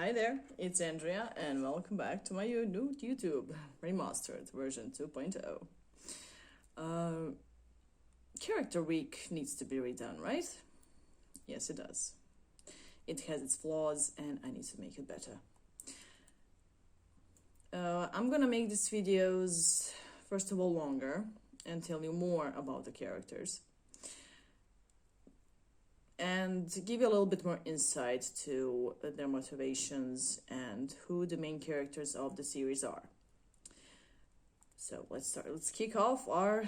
Hi there, it's Andrea, and welcome back to my new YouTube, Remastered version 2.0. Character Week needs to be redone, right? Yes, it does. It has its flaws, and I need to make it better. I'm gonna make these videos, first of all, longer, and tell you more about the characters. And give you a little bit more insight to their motivations and who the main characters of the series are. So let's start. Let's kick off our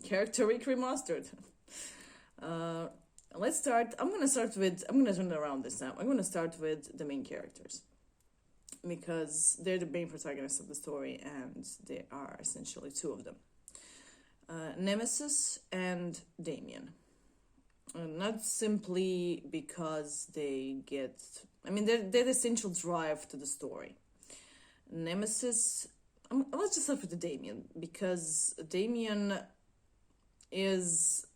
Character Week Remastered. Let's start. I'm gonna turn it around this time. I'm gonna start with the main characters because they're the main protagonists of the story, and there are essentially two of them: Nemesis and Damien. Not simply because they're the essential drive to the story. Nemesis, let's just start with the Damien, because Damien is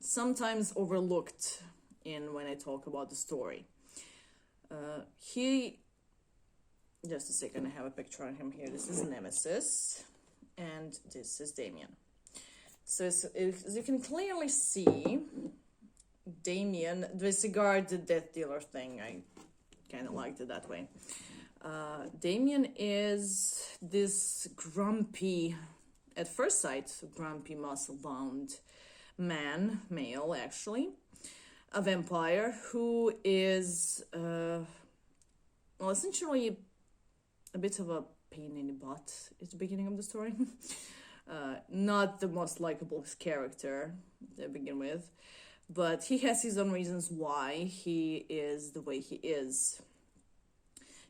sometimes overlooked when I talk about the story. Just a second, I have a picture of him here. This is Nemesis, and this is Damien. So as you can clearly see, Demian disregard the death dealer thing. I kind of liked it that way. Demian is this grumpy, at first sight, grumpy, muscle-bound male actually, a vampire who is, essentially a bit of a pain in the butt at the beginning of the story. Not the most likable character to begin with. But he has his own reasons why he is the way he is.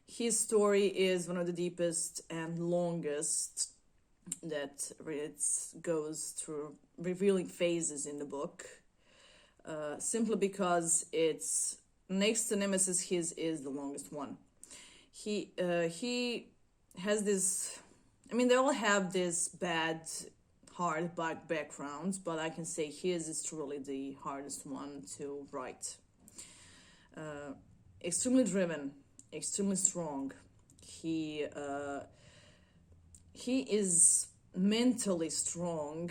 His story is one of the deepest and longest that it goes through revealing phases in the book. Simply because it's next to Nemesis, his is the longest one. He has this. They all have this bad, hard backgrounds, but I can say his is truly the hardest one to write. Extremely driven, extremely strong. He is mentally strong,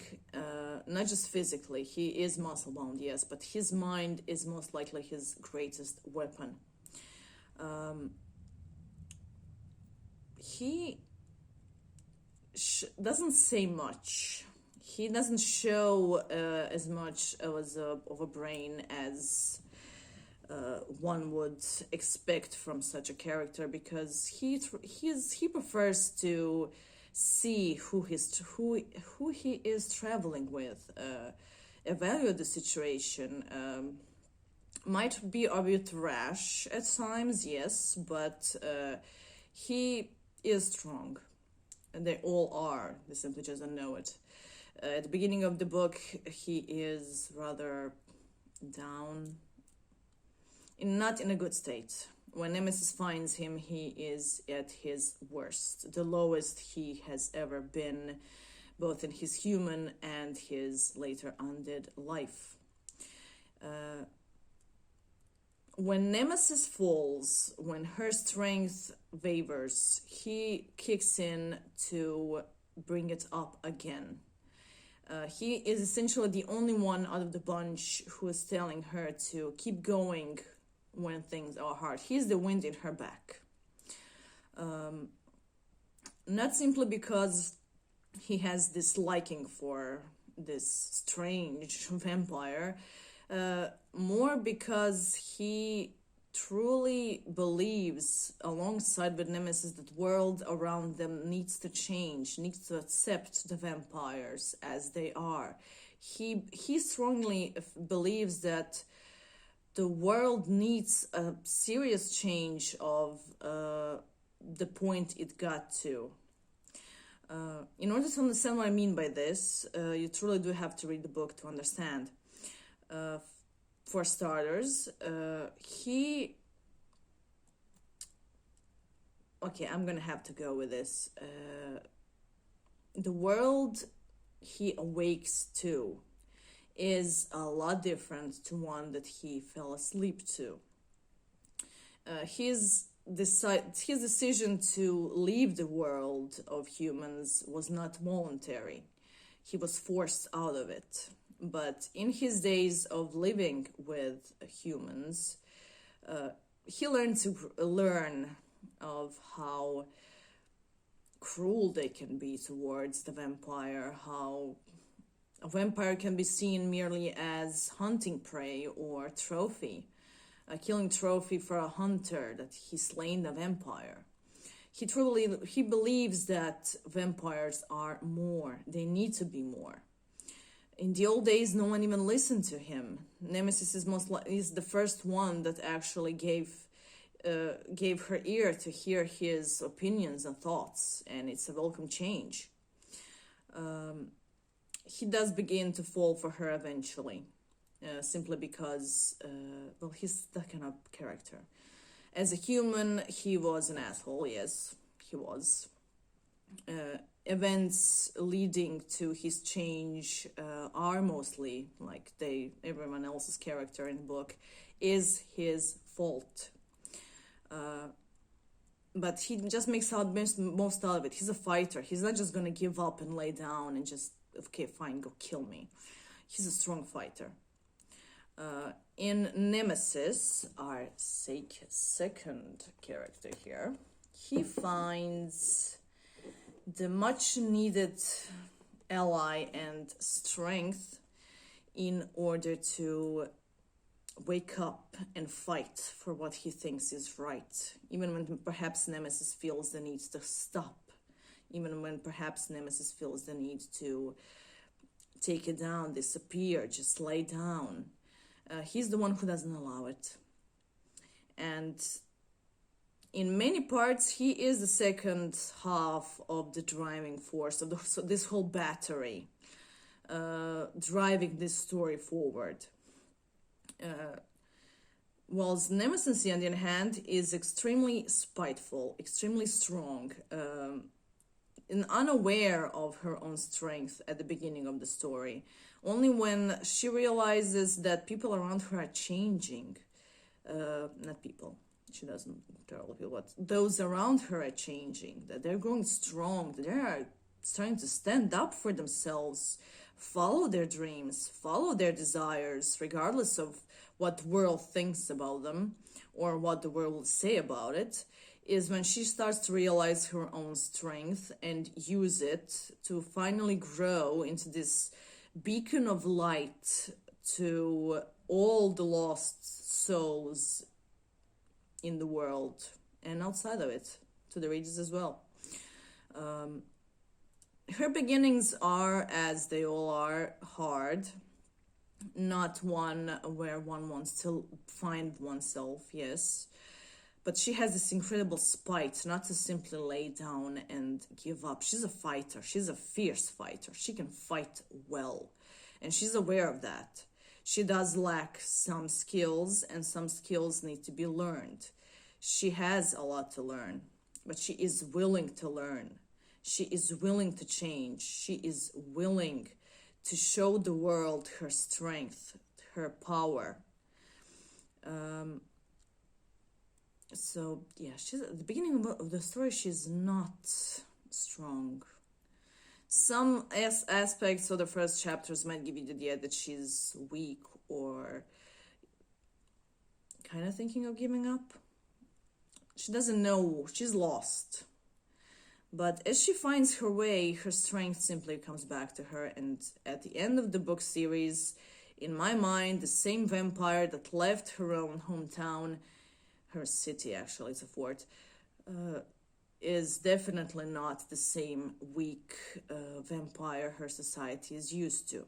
not just physically. He is muscle bound, yes, but his mind is most likely his greatest weapon. He doesn't say much. He doesn't show as much of a brain as one would expect from such a character, because he prefers to see who he is traveling with, evaluate the situation. Might be a bit rash at times, yes, but he is strong. And they all are. They simply just don't know it. At the beginning of the book, he is rather down, not in a good state. When Nemesis finds him, he is at his worst, the lowest he has ever been, both in his human and his later undead life. When Nemesis falls, when her strength wavers, he kicks in to bring it up again. He is essentially the only one out of the bunch who is telling her to keep going when things are hard. He's the wind in her back. Not simply because he has this liking for this strange vampire, more because he truly believes, alongside with Nemesis, that the world around them needs to change, needs to accept the vampires as they are. He strongly believes that the world needs a serious change of the point it got to. In order to understand what I mean by this, you truly do have to read the book to understand. For starters, I'm gonna have to go with this. The world he awakes to is a lot different to one that he fell asleep to. His decision to leave the world of humans was not voluntary. He was forced out of it. But in his days of living with humans, he learned to learn of how cruel they can be towards the vampire, how a vampire can be seen merely as hunting prey or trophy, a killing trophy for a hunter that he's slain the vampire. He believes that vampires are more. They need to be more. In the old days, no one even listened to him. Nemesis is the first one that actually gave her ear to hear his opinions and thoughts, and it's a welcome change. He does begin to fall for her eventually, simply because, he's that kind of character. As a human, he was an asshole, yes, he was. Events leading to his change are mostly, like everyone else's character in the book, is his fault. But he just makes out most out of it. He's a fighter. He's not just going to give up and lay down and just, okay, fine, go kill me. He's a strong fighter. In Nemesis, our second character here, he finds the much needed ally and strength in order to wake up and fight for what he thinks is right, even when perhaps Nemesis feels the need to stop, even when perhaps Nemesis feels the need to take it down, disappear, just lay down. He's the one who doesn't allow it. And in many parts, he is the second half of the driving force of this whole battery, driving this story forward. Whilst Nemesis, on the other hand, is extremely spiteful, extremely strong, and unaware of her own strength at the beginning of the story. Only when she realizes that people around her are changing, not people, she doesn't tell people, but those around her are changing, that they're growing strong, that they're starting to stand up for themselves, follow their dreams, follow their desires, regardless of what the world thinks about them or what the world will say about it, is when she starts to realize her own strength and use it to finally grow into this beacon of light to all the lost souls in the world and outside of it, to the readers as well. Her beginnings are, as they all are, hard. Not one where one wants to find oneself, yes. But she has this incredible spite, not to simply lay down and give up. She's a fighter. She's a fierce fighter. She can fight well. And she's aware of that. She does lack some skills, and some skills need to be learned. She has a lot to learn, but she is willing to learn. She is willing to change. She is willing to show the world her strength, her power. So, yeah, she's at the beginning of the story, she's not strong. Some aspects of the first chapters might give you the idea that she's weak or kind of thinking of giving up. She doesn't know, she's lost. But as she finds her way, her strength simply comes back to her. And at the end of the book series, in my mind, the same vampire that left her own hometown, her city actually, it's a fort, is definitely not the same weak vampire her society is used to.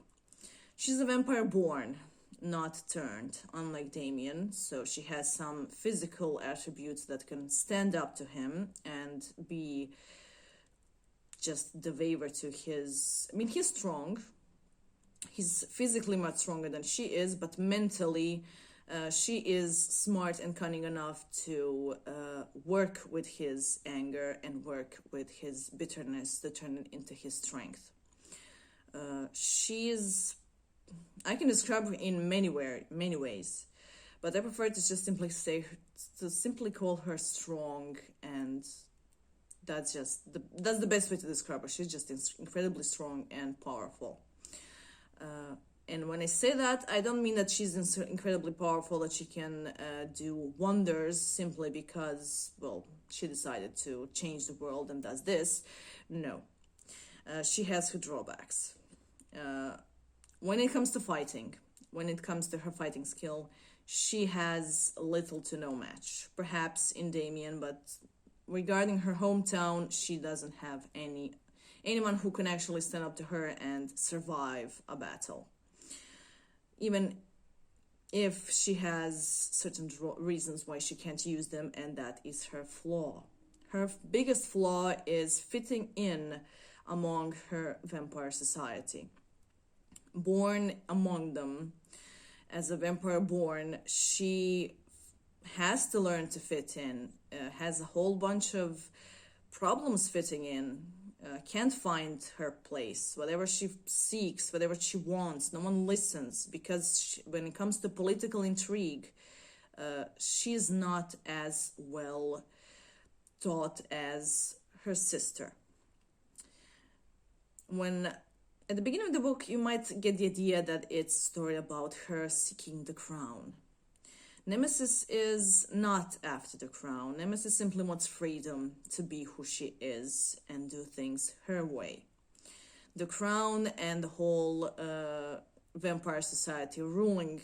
She's a vampire born, not turned, unlike Damien. So she has some physical attributes that can stand up to him and be just the waiver to his... I mean, he's strong. He's physically much stronger than she is, but mentally she is smart and cunning enough to work with his anger and work with his bitterness to turn it into his strength. I can describe her in many ways, but I prefer to just simply say to simply call her strong, and that's the best way to describe her. She's just incredibly strong and powerful. And when I say that, I don't mean that she's incredibly powerful, that she can do wonders simply because, well, she decided to change the world and does this. No. She has her drawbacks. When it comes to fighting, when it comes to her fighting skill, she has little to no match. Perhaps in Damien, but regarding her hometown, she doesn't have anyone who can actually stand up to her and survive a battle. Even if she has certain reasons why she can't use them, and that is her flaw. Her biggest flaw is fitting in among her vampire society. Born among them, as a vampire born, she has to learn to fit in, has a whole bunch of problems fitting in, can't find her place. Whatever she seeks, whatever she wants, no one listens, because when it comes to political intrigue, she's not as well taught as her sister. At the beginning of the book, you might get the idea that it's a story about her seeking the crown. Nemesis is not after the crown. Nemesis simply wants freedom to be who she is and do things her way. The crown and the whole vampire society ruling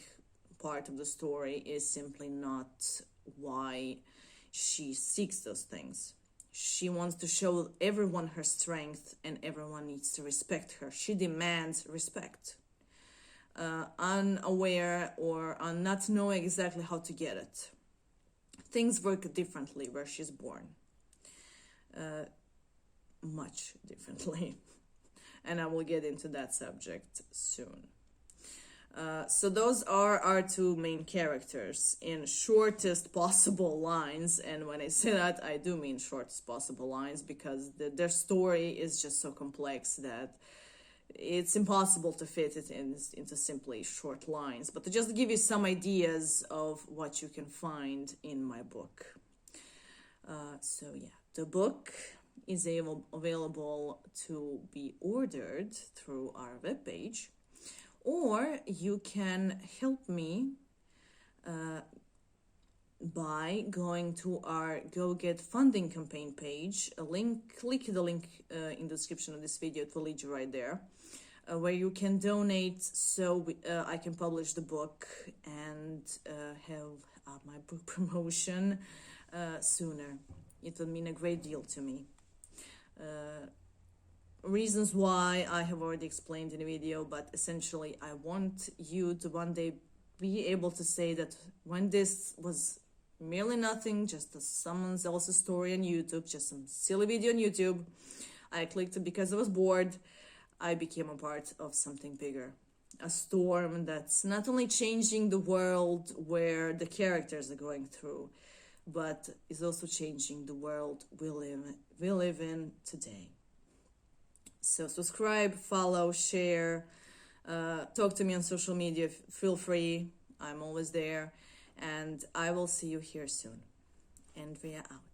part of the story is simply not why she seeks those things. She wants to show everyone her strength, and everyone needs to respect her. She demands respect. Unaware or not knowing exactly how to get it. Things work differently where she's born. Much differently. And I will get into that subject soon. So those are our two main characters in shortest possible lines. And when I say that, I do mean shortest possible lines, because their story is just so complex that it's impossible to fit it into simply short lines. But to just give you some ideas of what you can find in my book. So yeah, the book is available to be ordered through our webpage. Or you can help me by going to our Go Get Funding campaign page. Click the link in the description of this video. It will lead you right there, where you can donate so I can publish the book and have my book promotion sooner. It will mean a great deal to me. Reasons why I have already explained in the video, but essentially I want you to one day be able to say that when this was merely nothing, just someone else's story on YouTube, just some silly video on YouTube, I clicked it because I was bored, I became a part of something bigger. A storm that's not only changing the world where the characters are going through, but is also changing the world we live in today. So subscribe, follow, share, talk to me on social media. Feel free. I'm always there. And I will see you here soon. And we are out.